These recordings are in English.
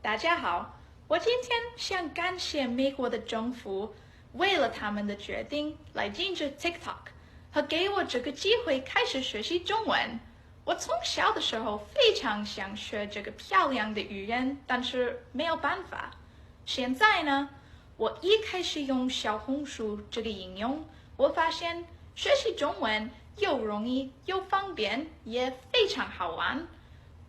大家好，我今天想感谢美国的政府，为了他们的决定来禁止 TikTok， 和给我这个机会开始学习中文。我从小的时候非常想学这个漂亮的语言，但是没有办法。现在呢，我一开始用小红书这个应用，我发现学习中文又容易又方便，也非常好玩。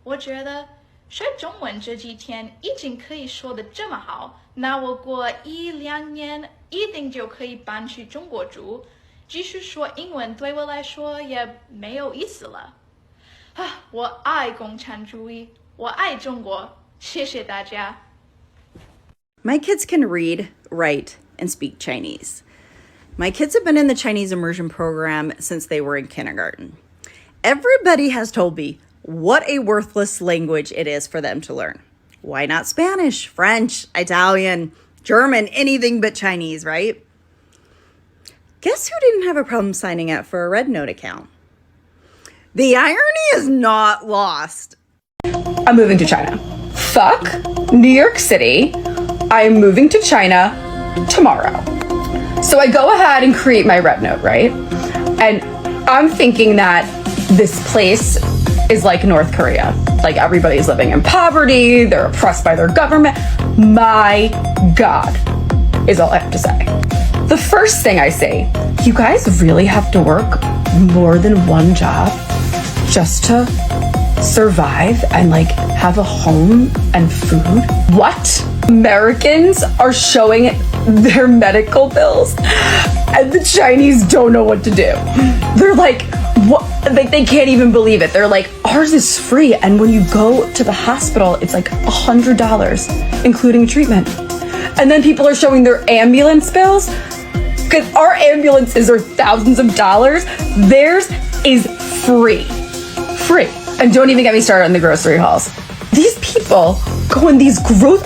我觉得学中文这几天已经可以说得这么好，那我过1-2年一定就可以搬去中国住，继续说英文对我来说也没有意思了。我爱共产主义，我爱中国，谢谢大家。My kids can read, write, and speak Chinese. My kids have been in the Chinese immersion program since they were in kindergarten. Everybody has told me what a worthless language it is for them to learn. Why not Spanish, French, Italian, German, anything but Chinese, right? Guess who didn't have a problem signing up for a Red Note account? The irony is not lost. I'm moving to China. Fuck New York City. I'm moving to China tomorrow. So I go ahead and create my Red Note, right? And I'm thinking that this place is like North Korea. Like everybody's living in poverty, they're oppressed by their government. My God, is all I have to say. The first thing I say, you guys really have to work more than one job just to survive and like have a home and food? What? Americans are showing their medical bills and the Chinese don't know what to do. They're like, what? Like they can't even believe it. They're like, ours is free. And when you go to the hospital, it's like $100, including treatment. And then people are showing their ambulance bills because our ambulances are thousands of dollars. Theirs is free. Free. And don't even get me started on the grocery hauls. These people go in these grocery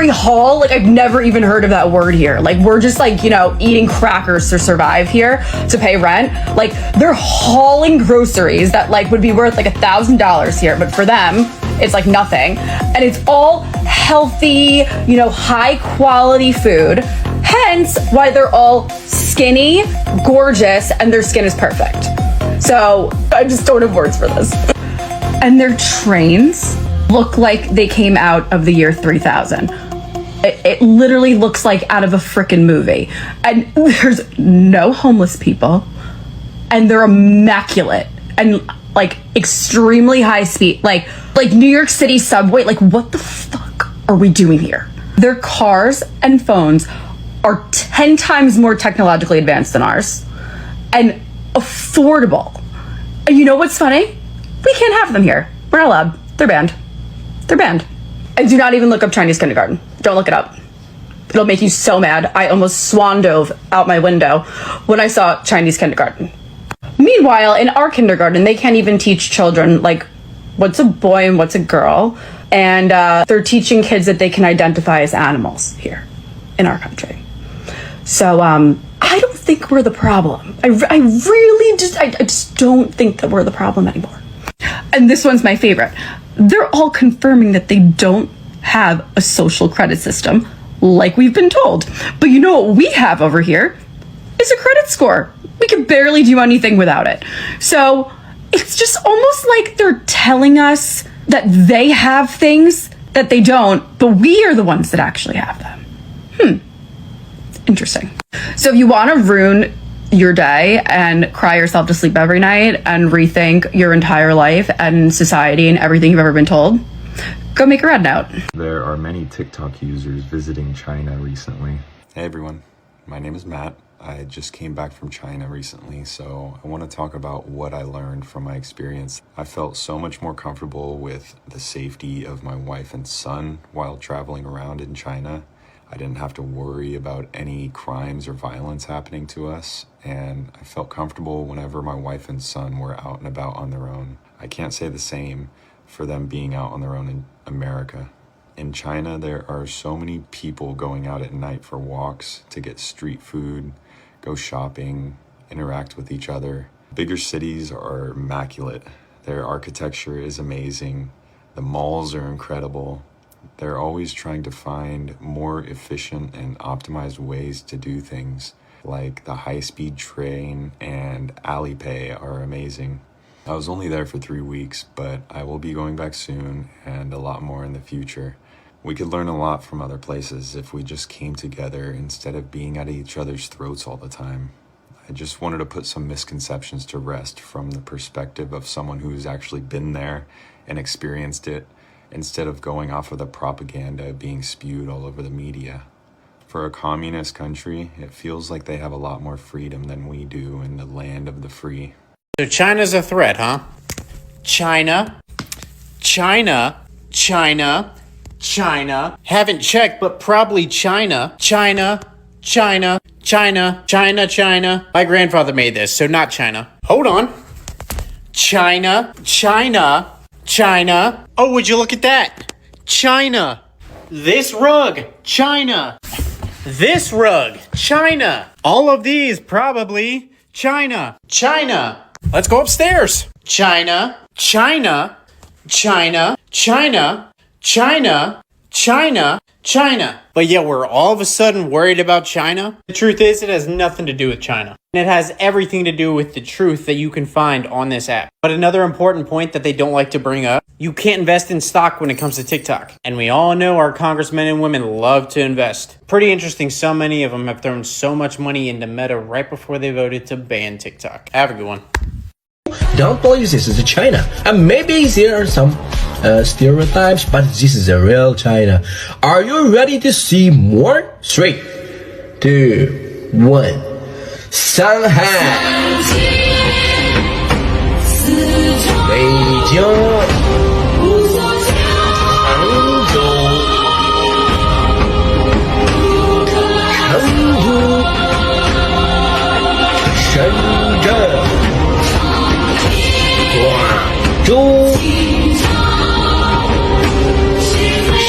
haul. Like I've never even heard of that word here. Like we're just like, eating crackers to survive here to pay rent. Like they're hauling groceries that like would be worth like $1,000 here. But for them, it's like nothing. And it's all healthy, high quality food. Hence why they're all skinny, gorgeous, and their skin is perfect. So I just don't have words for this. And their trains look like they came out of the year 3000. It literally looks like out of a frickin' movie. And there's no homeless people. And they're immaculate and like extremely high speed. Like New York City subway. Like what the fuck are we doing here? Their cars and phones are 10 times more technologically advanced than ours. And affordable. And you know what's funny? We can't have them here. We're not allowed. They're banned. They're banned. And do not even look up Chinese kindergarten. Don't look it up. It'll make you so mad. I almost swan dove out my window when I saw Chinese kindergarten. Meanwhile, in our kindergarten, they can't even teach children like what's a boy and what's a girl. And they're teaching kids that they can identify as animals here in our country. So I don't think we're the problem. I really just don't think that we're the problem anymore. And this one's my favorite. They're all confirming that they don't have a social credit system like we've been told. But you know what we have over here is a credit score. We can barely do anything without it. So it's just almost like they're telling us that they have things that they don't, but we are the ones that actually have them. Interesting. So if you want to ruin your day and cry yourself to sleep every night and rethink your entire life and society and everything you've ever been told, go make a Red Note. There are many TikTok users visiting China recently. Hey everyone, my name is Matt. I just came back from China recently, so I want to talk about what I learned from my experience. I felt so much more comfortable with the safety of my wife and son while traveling around in China. I didn't have to worry about any crimes or violence happening to us, and I felt comfortable whenever my wife and son were out and about on their own. I can't say the same for them being out on their own in America. In China, there are so many people going out at night for walks, to get street food, go shopping, interact with each other. Bigger cities are immaculate. Their architecture is amazing. The malls are incredible. They're always trying to find more efficient and optimized ways to do things, like the high-speed train and Alipay are amazing. I was only there for 3 weeks, but I will be going back soon and a lot more in the future. We could learn a lot from other places if we just came together instead of being at each other's throats all the time. I just wanted to put some misconceptions to rest from the perspective of someone who's actually been there and experienced it, instead of going off of the propaganda being spewed all over the media. For a communist country, it feels like they have a lot more freedom than we do in the land of the free. So China's a threat, huh? China. Haven't checked, but probably China. China. My grandfather made this, so not China. Hold on. China. Oh, would you look at that? China. This rug. China. This rug. China. All of these probably China. Let's go upstairs. China. But yet we're all of a sudden worried about China? The truth is, it has nothing to do with China. And it has everything to do with the truth that you can find on this app. But another important point that they don't like to bring up, you can't invest in stock when it comes to TikTok. And we all know our congressmen and women love to invest. Pretty interesting, so many of them have thrown so much money into Meta right before they voted to ban TikTok. Have a good one. Don't believe this is China. And maybe there are some stereotypes, but this is a real China. Are you ready to see more? 3, 2, 1. Shanghai, 北京、杭州、成都、深圳、广州、香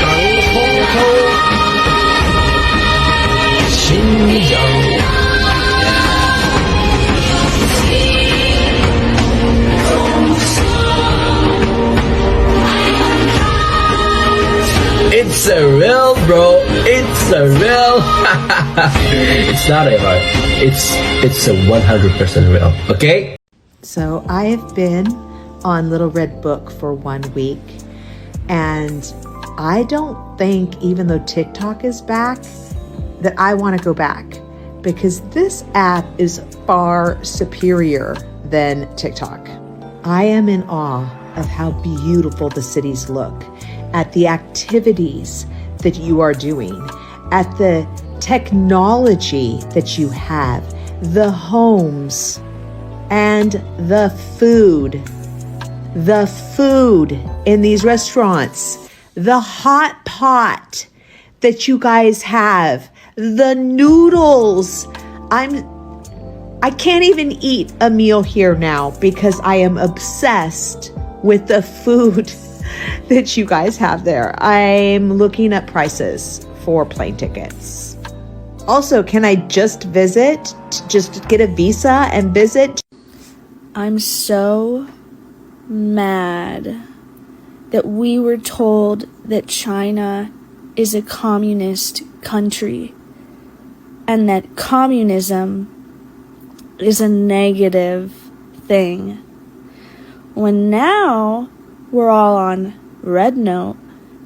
港、虹口、新疆。It's a real, bro. It's a real. It's not ever. It's a 100% real. Okay. So I have been on Little Red Book for 1 week, and I don't think, even though TikTok is back, that I want to go back, because this app is far superior than TikTok. I am in awe of how beautiful the cities look, at the activities that you are doing, at the technology that you have, the homes, and the food in these restaurants, the hot pot that you guys have, the noodles. I can't even eat a meal here now because I am obsessed with the food that you guys have there. I'm looking at prices for plane tickets. Also, can I just visit? Just get a visa and visit? I'm so mad that we were told that China is a communist country and that communism is a negative thing. When now we're all on Red Note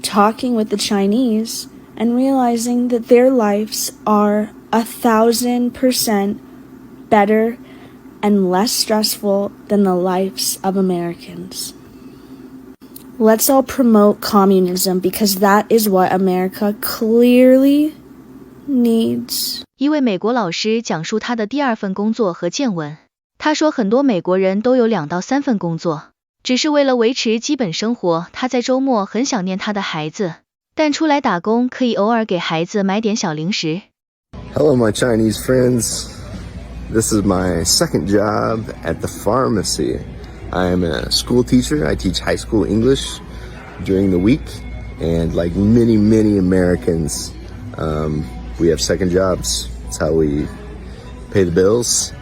talking with the Chinese and realizing that their lives are 1,000% better and less stressful than the lives of Americans. Let's all promote communism because that is what America clearly needs. 一位美国老师讲述他的第2份工作和见闻。他说很多美国人都有2到3份工作，只是为了维持基本生活。他在周末很想念他的孩子，但出来打工可以偶尔给孩子买点小零食。Hello, my Chinese friends. This is my second job at the pharmacy. I am a school teacher. I teach high school English during the week. And like many, many Americans, we have second jobs. It's how we pay the bills.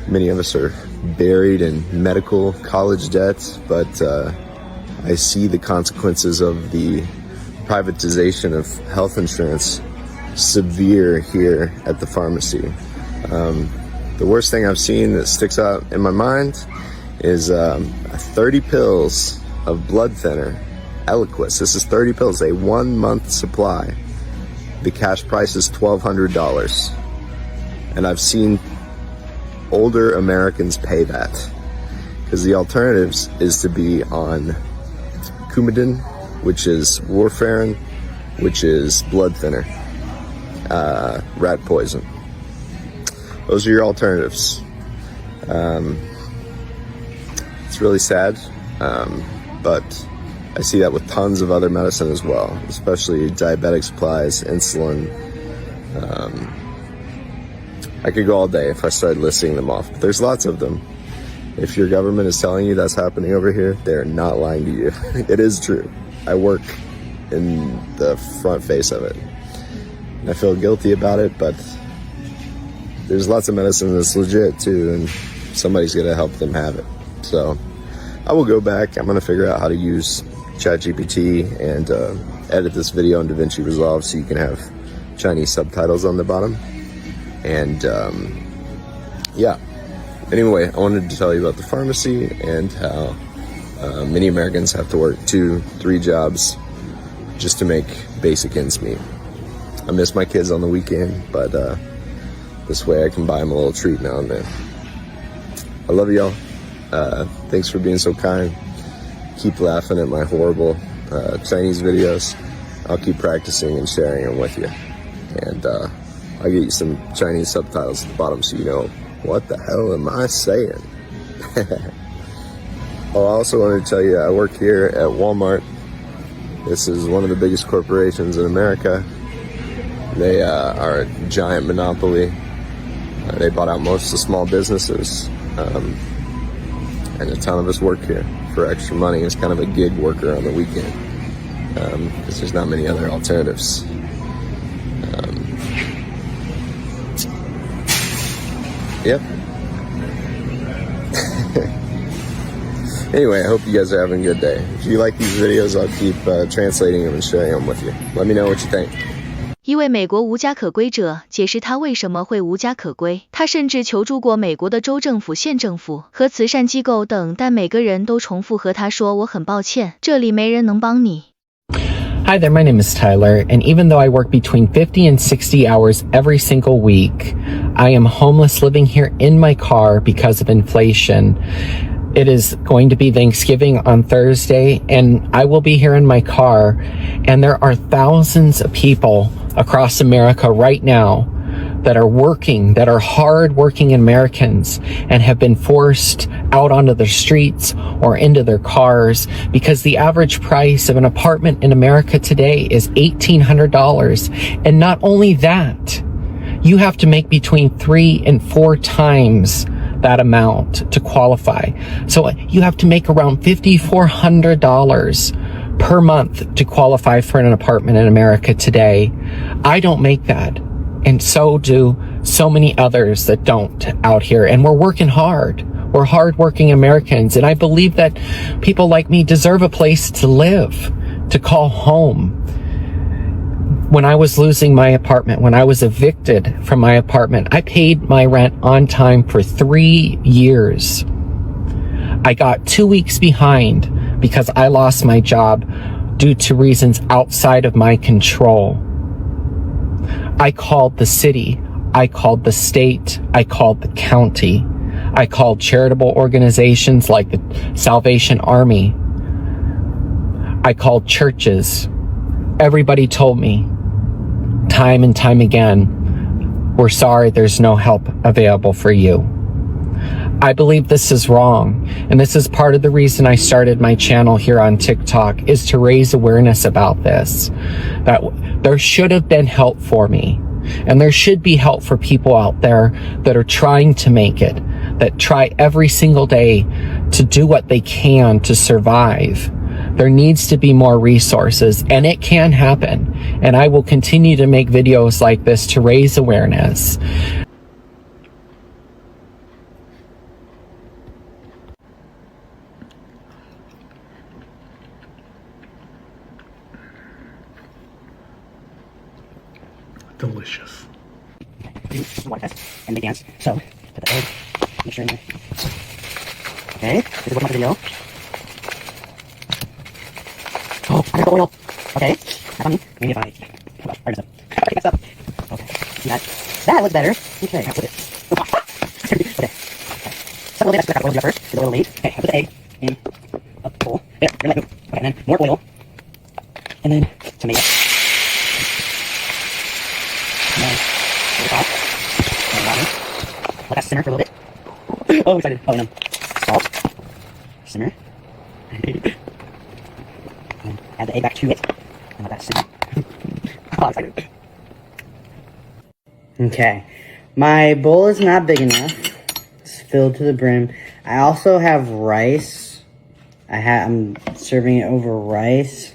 Many of us are buried in medical college debt, but I see the consequences of the privatization of health insurance severe here at the pharmacy. The worst thing I've seen that sticks out in my mind is 30 pills of blood thinner, Eliquis. This is 30 pills, a 1 month supply. The cash price is $1,200. And I've seen older Americans pay that, because the alternatives is to be on Coumadin, which is warfarin, which is blood thinner, rat poison. Those are your alternatives. It's really sad, but I see that with tons of other medicine as well, especially diabetic supplies, insulin. I could go all day if I started listing them off, but there's lots of them. If your government is telling you that's happening over here, they're not lying to you. It is true. I work in the front face of it. And I feel guilty about it, but there's lots of medicine that's legit too, and somebody's gonna help them have it. So I will go back. I'm gonna figure out how to use ChatGPT and edit this video in DaVinci Resolve so you can have Chinese subtitles on the bottom. And yeah, anyway, I wanted to tell you about the pharmacy and how many Americans have to work 2-3 jobs just to make basic ends meet. I miss my kids on the weekend, but this way I can buy them a little treat now and then. I love y'all. Thanks for being so kind. Keep laughing at my horrible Chinese videos. I'll keep practicing and sharing them with you. And I'll get you some Chinese subtitles at the bottom so you know what the hell am I saying. Oh, I also wanted to tell you I work here at Walmart. This is one of the biggest corporations in America. They are a giant monopoly. They bought out most of the small businesses. And a ton of us work here for extra money. It's kind of a gig worker on the weekend because there's not many other alternatives. Yep. Anyway, I hope you guys are having a good day. If you like these videos, I'll keep translating them and sharing them with you. Let me know what you think. 一位美国无家可归者解释他为什么会无家可归，他甚至求助过美国的州政府、县政府和慈善机构等，但每个人都重复和他说我很抱歉，这里没人能帮你。Hi there, my name is Tyler, and even though I work between 50 and 60 hours every single week, I am homeless living here in my car because of inflation. It is going to be Thanksgiving on Thursday, and I will be here in my car, and there are thousands of people across America right now that are working, that are hard-working Americans and have been forced out onto the streets or into their cars because the average price of an apartment in America today is $1,800. And not only that, you have to make between 3 and 4 times that amount to qualify. So you have to make around $5,400 per month to qualify for an apartment in America today. I don't make that. And so do so many others that don't out here. And we're working hard. We're hardworking Americans. And I believe that people like me deserve a place to live, to call home. When I was losing my apartment, when I was evicted from my apartment, I paid my rent on time for 3 years. I got 2 weeks behind because I lost my job due to reasons outside of my control. I called the city, I called the state, I called the county, I called charitable organizations like the Salvation Army, I called churches. Everybody told me, time and time again, we're sorry, there's no help available for you. I believe this is wrong, and this is part of the reason I started my channel here on TikTok, is to raise awareness about this, that there should have been help for me, and there should be help for people out there that are trying to make it, that try every single day to do what they can to survive. There needs to be more resources, and it can happen, and I will continue to make videos like this to raise awareness. delicious. Water test and make dance. So, put the egg, make sure in there. Okay, this is what my video. Oh, I got the oil. Okay, that's on me. Maybe if I... Well, I messed up. Okay, messed up. Okay, see that? That looks better. Okay, I'll put it. Okay. So a little bit extra oil first. Get the oil lead. Okay, I put the egg in a bowl. There, you're like, okay, and then more oil. And then tomato. And then top. And ramen. Let that simmer for a little bit. Oh, I'm excited. Oh, no. Salt. Simmer. And add the egg back to it. And let that simmer. Oh, I'm excited. Okay. My bowl is not big enough. It's filled to the brim. I also have rice. I'm serving it over rice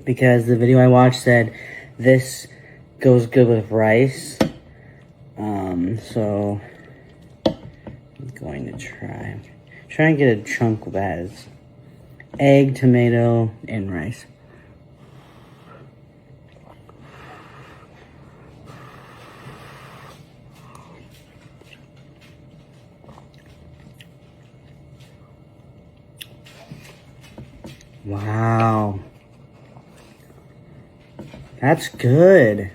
because the video I watched said this goes good with rice. So I'm going to try and get a chunk of that. It's egg, tomato, and rice. Wow. That's good.